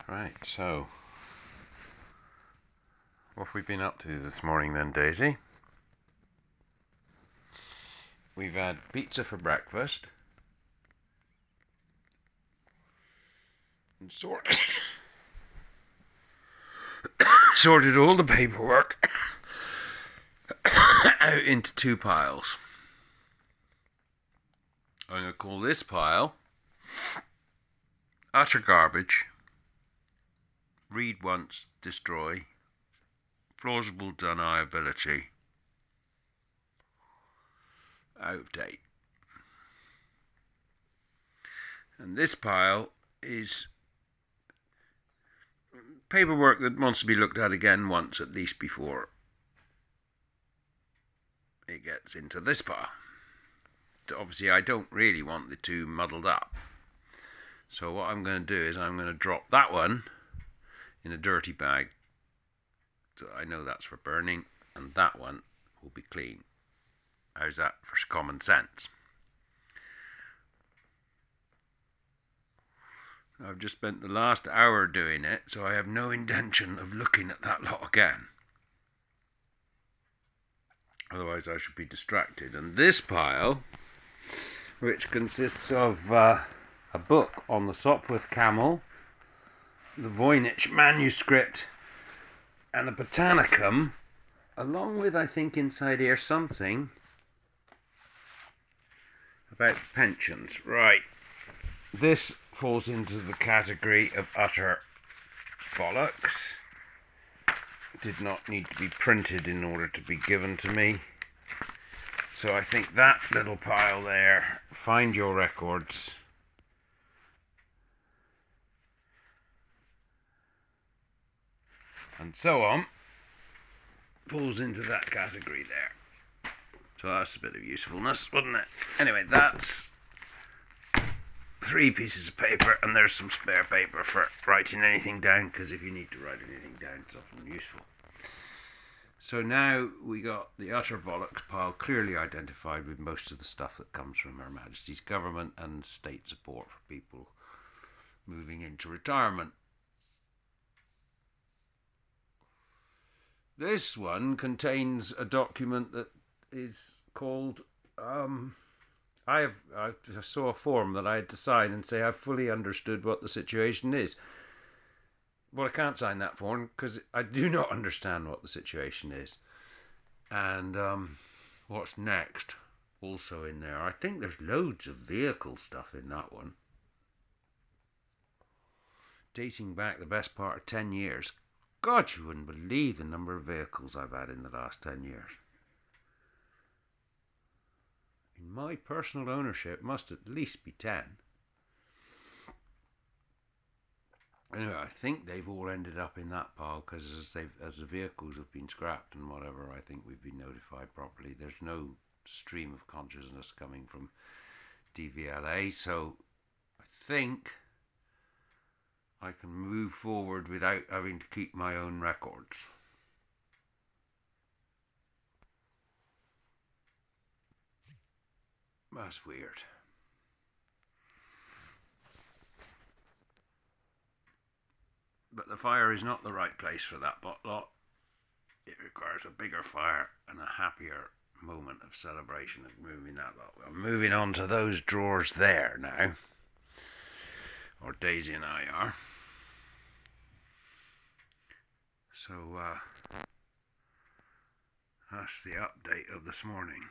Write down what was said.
Right, so what have we been up to this morning then, Daisy? We've had pizza for breakfast and sorted all the paperwork out into two piles. I'm going to call this pile utter garbage, read once, destroy, plausible deniability, out of date. And this pile is paperwork that wants to be looked at again once at least before it gets into this pile. Obviously, I don't really want the two muddled up. So what I'm going to do is I'm going to drop that one in a dirty bag. So I know that's for burning, and that one will be clean. How's that for common sense? I've just spent the last hour doing it, so I have no intention of looking at that lot again. Otherwise I should be distracted. And this pile, which consists of a book on the Sopwith Camel, the Voynich manuscript, and a Botanicum, along with, I think, inside here something about pensions. Right. This falls into the category of utter bollocks. It did not need to be printed in order to be given to me. So I think that little pile there, find your records, and so on, falls into that category there. So that's a bit of usefulness, wasn't it? Anyway, that's 3 pieces of paper, and there's some spare paper for writing anything down, because if you need to write anything down, it's often useful. So now we got the utter bollocks pile clearly identified with most of the stuff that comes from Her Majesty's government and state support for people moving into retirement. This one contains a document that is called I saw a form that I had to sign and say I fully understood what the situation is. Well, I can't sign that form because I do not understand what the situation is. And what's next? Also in there, I think there's loads of vehicle stuff in that one, dating back the best part of 10 years. God, you wouldn't believe the number of vehicles I've had in the last 10 years. My personal ownership must at least be 10. Anyway, I think they've all ended up in that pile because as the vehicles have been scrapped and whatever, I think we've been notified properly. There's no stream of consciousness coming from DVLA, so I think I can move forward without having to keep my own records. That's weird. But the fire is not the right place for that lot. It requires a bigger fire and a happier moment of celebration of moving that lot. We're moving on to those drawers there now. Or Daisy and I are. So that's the update of this morning.